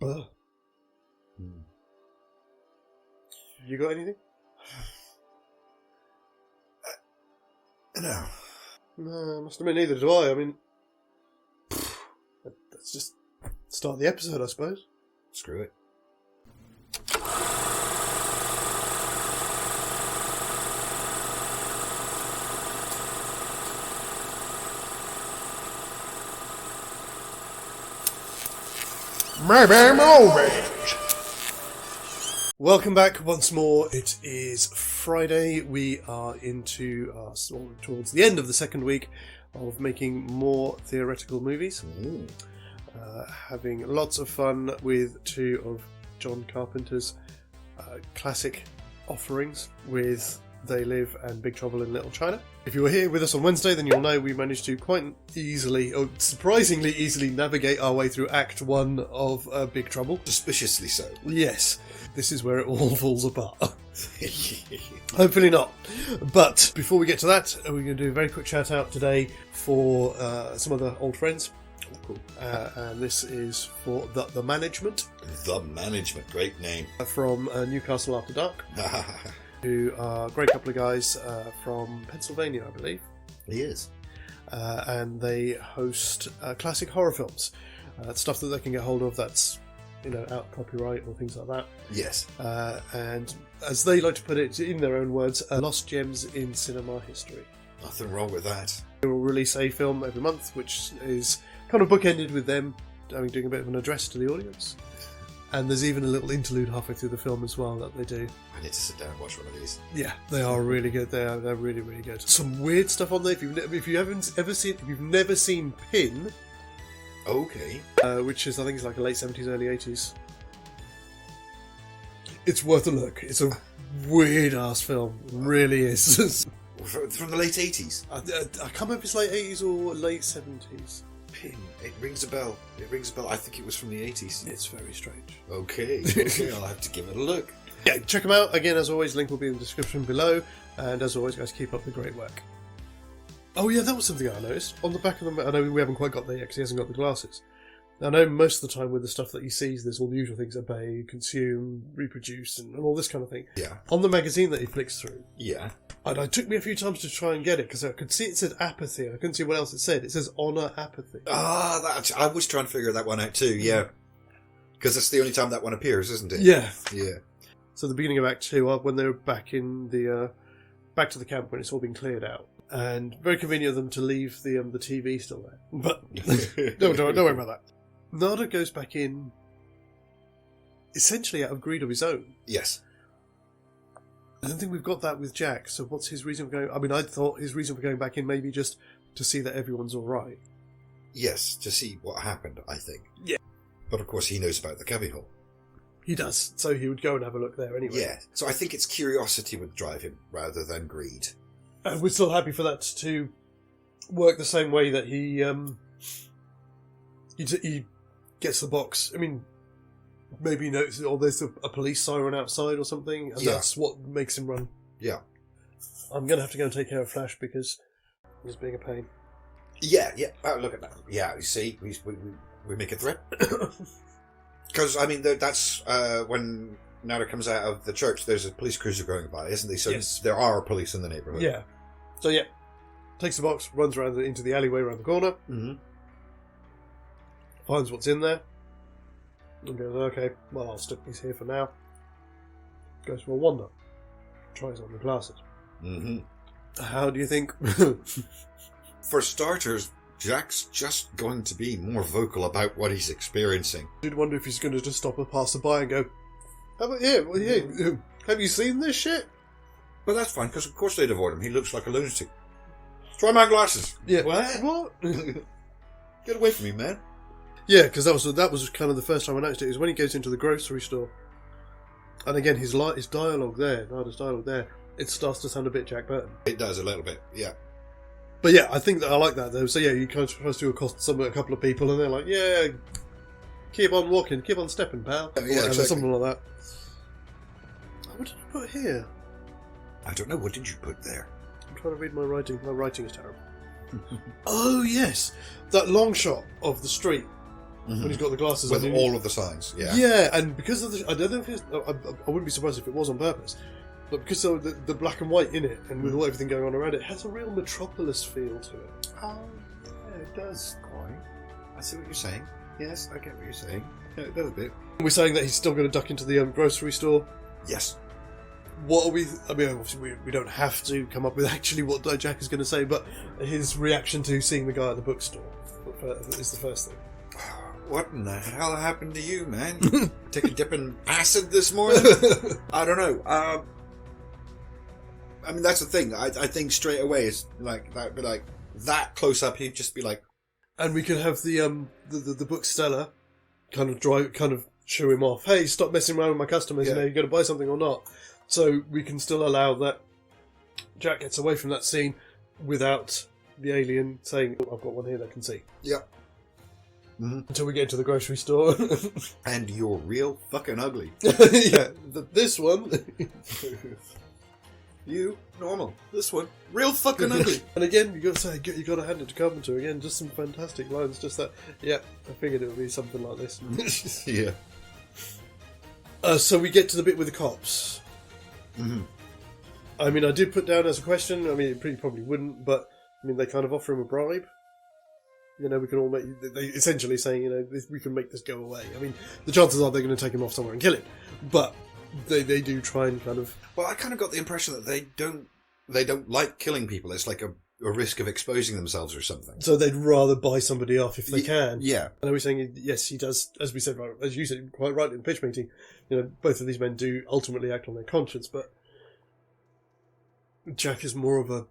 Ugh. You got anything? No. No, I must admit, neither do I. I mean, let's just start the episode, I suppose. Screw it. Maybe moment. Welcome back once more. It is Friday. We are towards the end of the second week of making more theoretical movies. Having lots of fun with two of John Carpenter's classic offerings with They Live and Big Trouble in Little China. If you were here with us on Wednesday, then you'll know we managed to quite easily, or surprisingly easily, navigate our way through Act 1 of Big Trouble. Suspiciously so. Yes, this is where it all falls apart. Hopefully not. But before we get to that, we're going to do a very quick shout out today for some other old friends. Cool. And this is for The Management. The Management, great name. From Newcastle After Dark. Who are a great couple of guys from Pennsylvania, I believe. He is. And they host classic horror films. Stuff that they can get hold of that's, out copyright or things like that. Yes. And as they like to put it in their own words, lost gems in cinema history. Nothing wrong with that. They will release a film every month, which is kind of bookended with them doing a bit of an address to the audience. And there's even a little interlude halfway through the film as well that they do. I need to sit down and watch one of these. Yeah, they are really good. They're really, really good. Some weird stuff on there. If you've never seen Pin, okay, which is I think it's like a late 70s, early 80s. It's worth a look. It's a weird ass film. It really is. From the late 80s. I can't remember if it's late 80s or late 70s. Pin. It rings a bell. I think it was from the 80s. It's very strange. Okay, I'll have to give it a look. Yeah, check them out. Again, as always, link will be in the description below. And as always, guys, keep up the great work. Oh yeah, that was something I noticed. On the back of them, I know we haven't quite got there yet because he hasn't got the glasses. I know most of the time with the stuff that he sees, there's all the usual things: obey, consume, reproduce, and all this kind of thing. Yeah. On the magazine that he flicks through. Yeah. And it took me a few times to try and get it because I could see it said apathy and I couldn't see what else it said. It says honour apathy. I was trying to figure that one out too, yeah. Because that's the only time that one appears, isn't it? Yeah. Yeah. So the beginning of Act 2, when they're back in the back to the camp when it's all been cleared out. And very convenient of them to leave the TV still there. But don't worry about that. Nada goes back in essentially out of greed of his own. Yes. I don't think we've got that with Jack, so what's his reason for going... I mean, I thought his reason for going back in maybe just to see that everyone's alright. Yes, to see what happened, I think. Yeah. But of course he knows about the cubbyhole. He does, so he would go and have a look there anyway. Yeah, so I think it's curiosity would drive him rather than greed. And we're still happy for that to work the same way that he gets the box. I mean... Maybe he notices, there's a police siren outside or something, and that's what makes him run. Yeah. I'm going to have to go and take care of Flash because he's being a pain. Yeah. Oh, look at that. Yeah, you see, we make a threat. Because, I mean, that's when Nada comes out of the church, there's a police cruiser going by, isn't there? So yes. There are police in the neighbourhood. Yeah. So, takes the box, runs around into the alleyway around the corner, finds what's in there, and goes, okay, well, I'll stick these here for now. Goes for a wander. Tries on the glasses. Mm-hmm. How do you think... For starters, Jack's just going to be more vocal about what he's experiencing. I did wonder if he's going to just stop a passerby and go, how about you? Have you seen this shit? But that's fine, because of course they'd avoid him. He looks like a lunatic. Try my glasses. Yeah. What? Get away from me, man. Yeah, because that was kind of the first time I noticed it, is when he goes into the grocery store. And again, his dialogue there, Nada's dialogue there, it starts to sound a bit Jack Burton. It does a little bit, yeah. But yeah, I think that I like that though. So yeah, you kind of tries to accost a couple of people and they're like, yeah, keep on walking, keep on stepping, pal. Yeah, exactly. Something like that. What did I put here? I don't know, what did you put there? I'm trying to read my writing. My writing is terrible. Oh yes, that long shot of the street. when he's got the glasses with on. all of the signs. Yeah, yeah, and because of the, I don't know if it's, I wouldn't be surprised if it was on purpose, but because of the black and white in it, and with everything going on around it, it has a real metropolis feel to it. Oh, yeah, it does quite. I see what you're saying. Yes, I get what you're saying. Yeah, it does a bit. We're saying that he's still going to duck into the grocery store. Yes. What are we? I mean, obviously we don't have to come up with actually what Jack is going to say, but his reaction to seeing the guy at the bookstore is the first thing. What in the hell happened to you, man? Take a dip in acid this morning? I don't know. I mean, that's the thing. I think straight away is like that. Be like that close up. He'd just be like, and we could have the bookseller kind of shoo him off. Hey, stop messing around with my customers. Yeah. You know, you're going to buy something or not. So we can still allow that Jack gets away from that scene without the alien saying, oh, "I've got one here that can see." "Yep." Mm-hmm. Until we get to the grocery store. And you're real fucking ugly. Yeah, this one. You normal. This one real fucking ugly. And again, you got to hand it to Carpenter again. Just some fantastic lines. Just that. Yeah, I figured it would be something like this. Yeah. So we get to the bit with the cops. Mm-hmm. I mean, I did put down as a question. I mean, it probably wouldn't, but I mean, they kind of offer him a bribe. You know, we can all make. They essentially saying, you know, we can make this go away. I mean, the chances are they're going to take him off somewhere and kill him, but they do try and kind of. Well, I kind of got the impression that they don't like killing people. It's like a risk of exposing themselves or something. So they'd rather buy somebody off if they can. Yeah. And I was saying, yes, he does, as we said, as you said quite right in the pitch meeting, you know, both of these men do ultimately act on their conscience, but Jack is more of a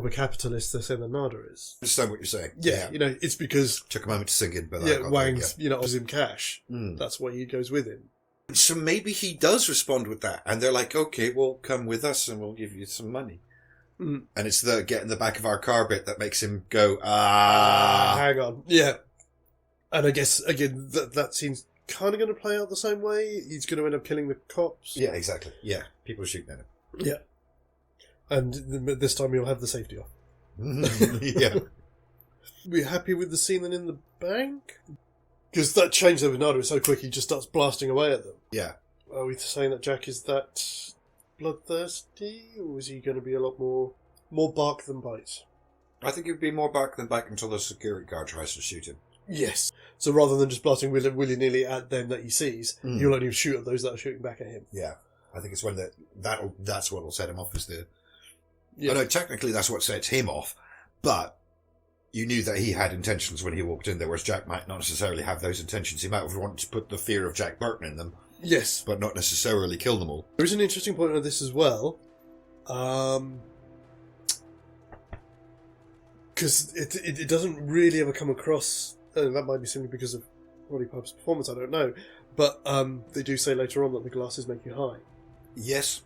capitalist, they say, than Nada is. I understand what you're saying. Yeah, you know, it's because... Took a moment to sink in, but... Yeah, Wang's, you know, offers him cash. That's why he goes with him. So maybe he does respond with that, and they're like, okay, well, come with us and we'll give you some money. And it's the get in the back of our car bit that makes him go, hang on. Yeah. And I guess, again, that seems kind of going to play out the same way. He's going to end up killing the cops. Yeah, exactly. Yeah, people are shooting at him. Yeah. And this time he'll have the safety off. Yeah. We're happy with the scene then in the bank? Because that change there with Nada is so quick, he just starts blasting away at them. Yeah. Are we saying that Jack is that bloodthirsty, or is he going to be a lot more bark than bite? I think he'd be more bark than bite until the security guard tries to shoot him. Yes. So rather than just blasting willy-nilly at them that he sees, he'll only shoot at those that are shooting back at him. Yeah. I think it's when that's what will set him off, is the... Yeah. I know technically that's what sets him off, but you knew that he had intentions when he walked in there, whereas Jack might not necessarily have those intentions. He might have wanted to put the fear of Jack Burton in them. Yes. But not necessarily kill them all. There is an interesting point on this as well. Because it doesn't really ever come across, and that might be simply because of Roddy Piper's performance, I don't know, but they do say later on that the glasses make you high. Yes.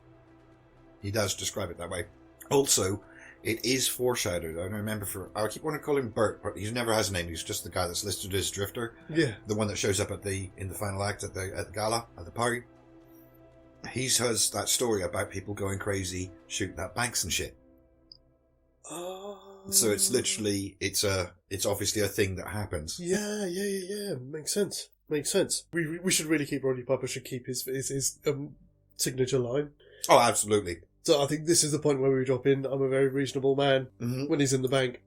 He does describe it that way. Also, it is foreshadowed. I remember I keep wanting to call him Bert, but he never has a name. He's just the guy that's listed as Drifter. Yeah. The one that shows up in the final act at the gala, at the party. He has that story about people going crazy, shooting at banks and shit. Oh. So it's literally, it's obviously a thing that happens. Yeah. Makes sense. We should really keep, Roddy Piper should keep his signature line. Oh, absolutely. So I think this is the point where we drop in, I'm a very reasonable man, when he's in the bank.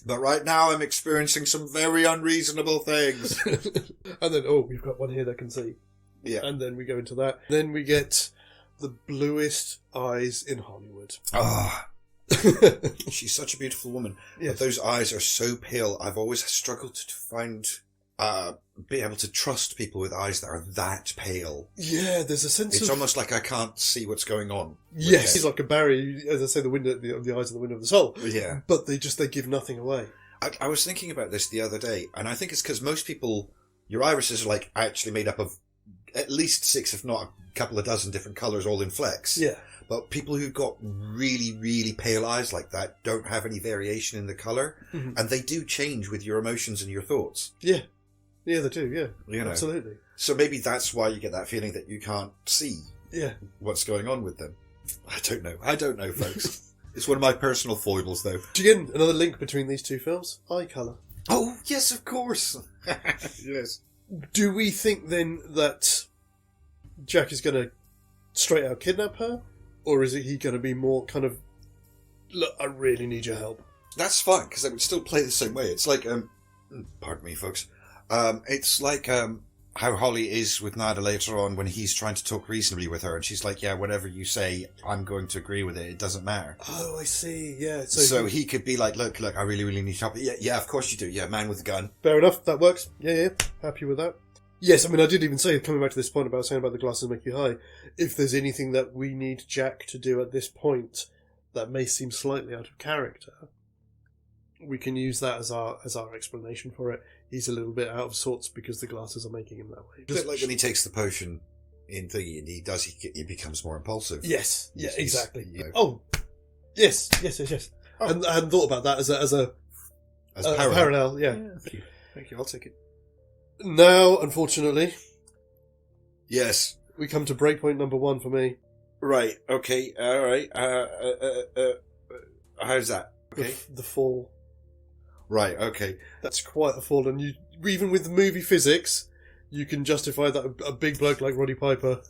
But right now I'm experiencing some very unreasonable things. And then, we've got one here that can see. Yeah. And then we go into that. Then we get the bluest eyes in Hollywood. Ah. She's such a beautiful woman. Yes. But those eyes are so pale. I've always struggled to find... be able to trust people with eyes that are that pale. Yeah, there's a sense It's almost like I can't see what's going on. Yes, it's like a barrier, as I say, the eyes are the window of the soul. Yeah. But they give nothing away. I was thinking about this the other day, and I think it's because most people, your irises are like actually made up of at least 6, if not a couple of dozen different colours all in flecks. Yeah. But people who've got really, really pale eyes like that don't have any variation in the colour, and they do change with your emotions and your thoughts. Yeah. Yeah, they do, yeah. You know. Absolutely. So maybe that's why you get that feeling that you can't see what's going on with them. I don't know, folks. It's one of my personal foibles, though. Again, another link between these two films, eye colour. Oh, yes, of course. Yes. Do we think then that Jack is going to straight out kidnap her? Or is he going to be more kind of, look, I really need your help? That's fine, because it would still play the same way. It's like, pardon me, folks. It's like how Holly is with Nada later on when he's trying to talk reasonably with her, and she's like, yeah, whatever you say, I'm going to agree with it. It doesn't matter. Oh, I see, yeah. So he could be like, look, I really, really need help. Yeah, of course you do. Yeah, man with a gun. Fair enough, that works. Yeah, happy with that. Yes, I mean, I did even say, coming back to this point about saying about the glasses make you high, if there's anything that we need Jack to do at this point that may seem slightly out of character, we can use that as our explanation for it. He's a little bit out of sorts because the glasses are making him that way. A bit like when he takes the potion in Thingy and he becomes more impulsive. Yes, yeah, exactly. You know. Oh, yes. Oh. And I hadn't thought about that as a parallel. Yeah. Thank you. I'll take it. Now, unfortunately, yes, we come to breakpoint number 1 for me. Right. Okay. All right. How's that? Okay. The fall. Right. Okay. That's quite a fall, and even with the movie physics, you can justify that a big bloke like Roddy Piper,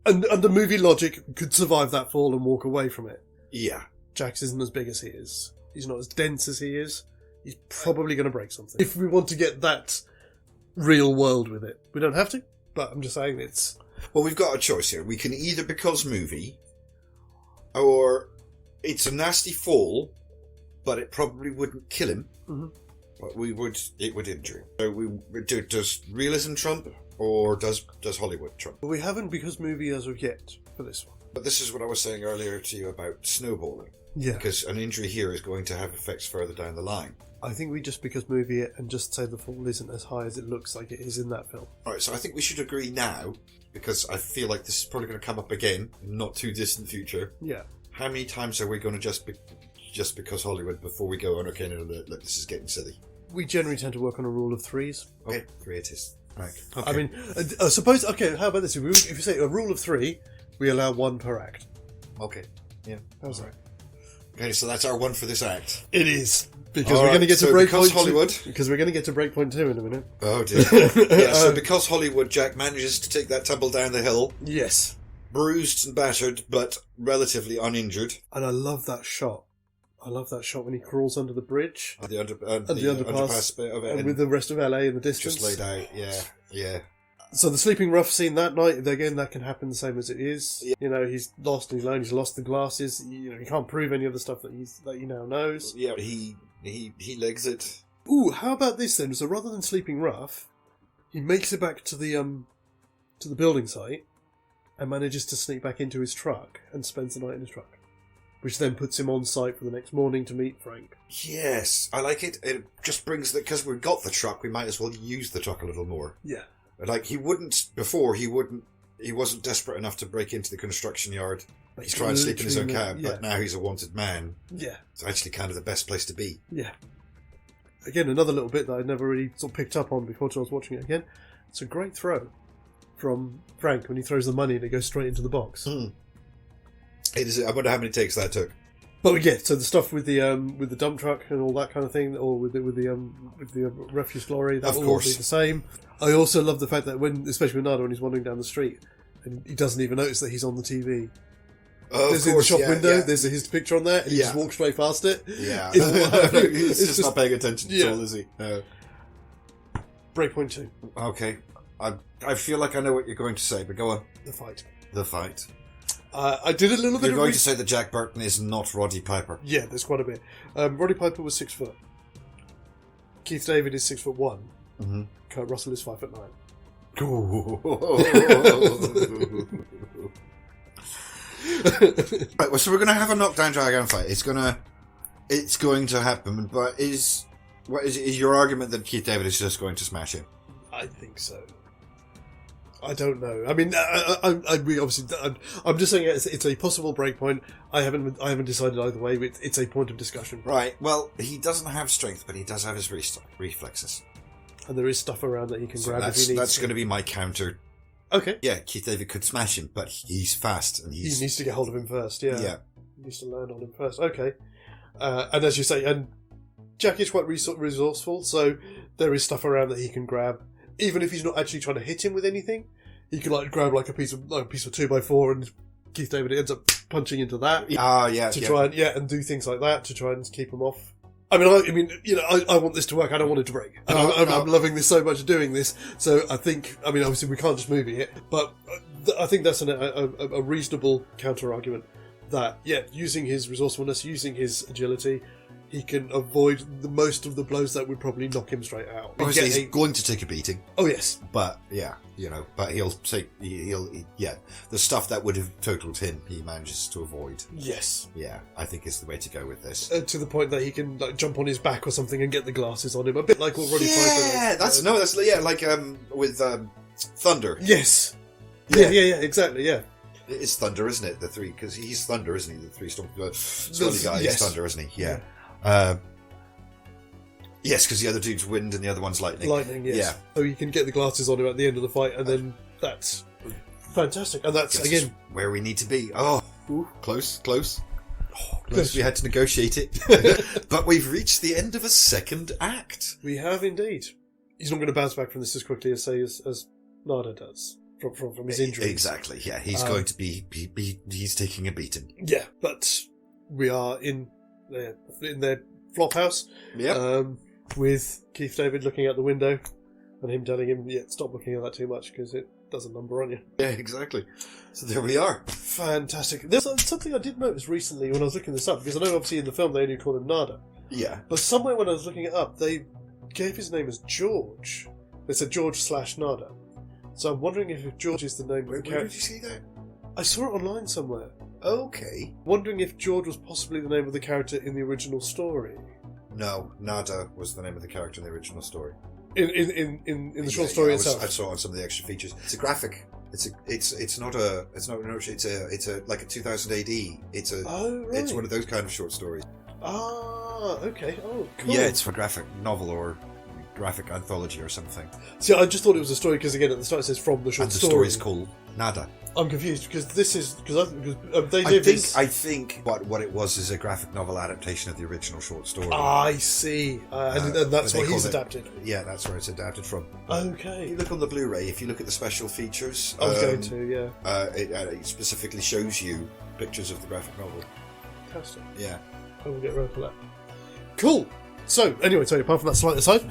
and under movie logic, could survive that fall and walk away from it. Yeah. Jax isn't as big as he is. He's not as dense as he is. He's probably going to break something. If we want to get that real world with it. We don't have to, but I'm just saying it's... Well, we've got a choice here. We can either because movie, or it's a nasty fall, but it probably wouldn't kill him. Mm-hmm. But it would injure him. So does realism trump, or does Hollywood trump? But we haven't because movie as of yet for this one. But this is what I was saying earlier to you about snowballing. Yeah. Because an injury here is going to have effects further down the line. I think we just because movie it and just say the fall isn't as high as it looks like it is in that film. Alright, so I think we should agree now, because I feel like this is probably going to come up again in not too distant future. Yeah. How many times are we going to just because Hollywood before we go on, okay, no, look, this is getting silly? We generally tend to work on a rule of threes. Okay, 3 it is. Right. Okay. I mean, suppose, okay, how about this? If we say a rule of 3, we allow 1 per act. Okay. Yeah. How's that? Okay, so that's our 1 for this act. It is. Because we're going to get to breakpoint Hollywood. Because we're going to get to breakpoint 2 in a minute. Oh dear. Yeah, so because Hollywood, Jack manages to take that tumble down the hill. Yes. Bruised and battered, but relatively uninjured. And I love that shot. When he crawls under the bridge. The underpass bit of it. And with the rest of LA in the distance. Just laid out, yeah. So the sleeping rough scene that night, again, that can happen the same as it is. Yeah. You know, he's lost and he's alone, he's lost the glasses. You know, he can't prove any of the stuff that he now knows. Yeah, he legs it. Ooh, how about this then? So rather than sleeping rough, he makes it back to the building site and manages to sneak back into his truck and spends the night in his truck. Which then puts him on site for the next morning to meet Frank. Yes, I like it. It just brings because we've got the truck, we might as well use the truck a little more. Yeah. Like he wasn't desperate enough to break into the construction yard to try and sleep in his own cab, but now he's a wanted man. Yeah. It's actually kind of the best place to be. Yeah. Again, another little bit that I never really sort of picked up on before I was watching it again. It's a great throw from Frank when he throws the money and it goes straight into the box. It is. I wonder how many takes that took. But yeah, so the stuff with the dump truck and all that kind of thing, or with the refuse lorry, that will all be the same. I also love the fact that especially with Nada, when he's wandering down the street, and he doesn't even notice that he's on the TV. There's in the shop window. There's his picture on there, and he just walks straight past it. Yeah, he's just not paying attention at all, is he? No. Breakpoint 2. Okay, I feel like I know what you're going to say, but go on. The fight. I did a little bit. You're going to say that Jack Burton is not Roddy Piper. Yeah, there's quite a bit. Roddy Piper was 6 foot. Keith David is 6'1". Mm-hmm. Kurt Russell is 5'9". Right, well, so we're going to have a knockdown dragon fight. It's going to happen. But is your argument that Keith David is just going to smash him? I think so. I don't know. I mean, I'm just saying it's a possible breakpoint. I haven't decided either way. But it's a point of discussion. Right. Well, he doesn't have strength, but he does have his reflexes, and there is stuff around that he can grab if he needs. That's going to be my counter. Okay. Yeah, Keith David could smash him, but he's fast and he needs to get hold of him first. Yeah. Yeah. He needs to land on him first. Okay. And as you say, and Jack is quite resourceful, so there is stuff around that he can grab. Even if he's not actually trying to hit him with anything, he can like grab like a piece of 2x4, and Keith David ends up punching into that. Try and do things like that to try and keep him off. I mean, I want this to work. I don't want it to break. And I'm loving this so much doing this. So I think, obviously we can't just movie it, but I think that's a reasonable counter argument that, using his resourcefulness, using his agility, he can avoid the most of the blows that would probably knock him straight out. Obviously, he's going to take a beating. Oh, yes. But, but he'll the stuff that would have totaled him, he manages to avoid. Yes. Yeah, I think is the way to go with this. To the point that he can like jump on his back or something and get the glasses on him, a bit like what Roddy Piper does. Like with Thunder. Yes. Yeah, exactly, yeah. It's Thunder, isn't it? The three, because he's Thunder, isn't he? The three stormy guy is Thunder, isn't he? Yeah. Yes, because the other dude's wind and the other one's lightning. Lightning, yes. Yeah. So you can get the glasses on him at the end of the fight, and then that's fantastic. And that's again where we need to be. Oh, close. Oh, close. We had to negotiate it, but we've reached the end of a second act. We have indeed. He's not going to bounce back from this as quickly as Nada does. From his injury. Exactly, yeah. He's going to be he's taking a beating. Yeah, but we are in their flop house. Yeah. With Keith David looking out the window and him telling him, stop looking at that too much because it does a number on you. Yeah, exactly. So there we are. Fantastic. There's something I did notice recently when I was looking this up, because I know obviously in the film they only call him Nada. Yeah. But somewhere when I was looking it up, they gave his name as George. They said George/Nada. So I'm wondering if George is the name of the character. Where did you see that? I saw it online somewhere. Okay. Wondering if George was possibly the name of the character in the original story. No, Nada was the name of the character in the original story. In the short story itself. I saw on some of the extra features. It's a graphic. It's like a 2000 AD. It's one of those kind of short stories. Ah, okay. Oh, cool. Yeah, it's for graphic novel or graphic anthology or something. See, I just thought it was a story because again at the start it says from the short story. And the story is called Nada. I'm confused because this is I think what it was is a graphic novel adaptation of the original short story. I see, and that's what he's adapted. Yeah, that's where it's adapted from. Okay. If you look on the Blu-ray, if you look at the special features, I was going to, yeah. It specifically shows you pictures of the graphic novel. Fantastic. Yeah. I will get round for that. Cool. So, anyway, apart from that slight aside,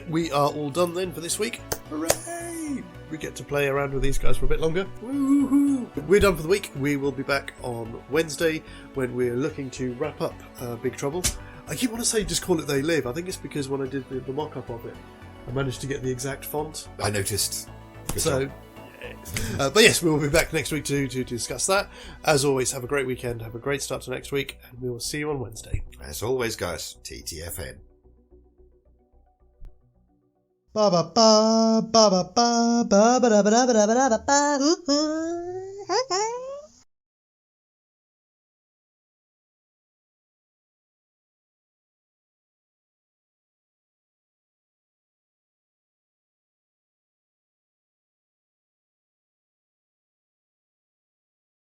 we are all done then for this week. Hooray! We get to play around with these guys for a bit longer. Woohoo! We're done for the week. We will be back on Wednesday when we're looking to wrap up Big Trouble. I keep wanting to say just call it They Live. I think it's because when I did the mock-up of it, I managed to get the exact font. I noticed. But yes, we will be back next week to discuss that. As always, have a great weekend, have a great start to next week, and we will see you on Wednesday. As always, guys, TTFN. Ba ba ba ba ba ba ba ba ba ba ba ba ba ba.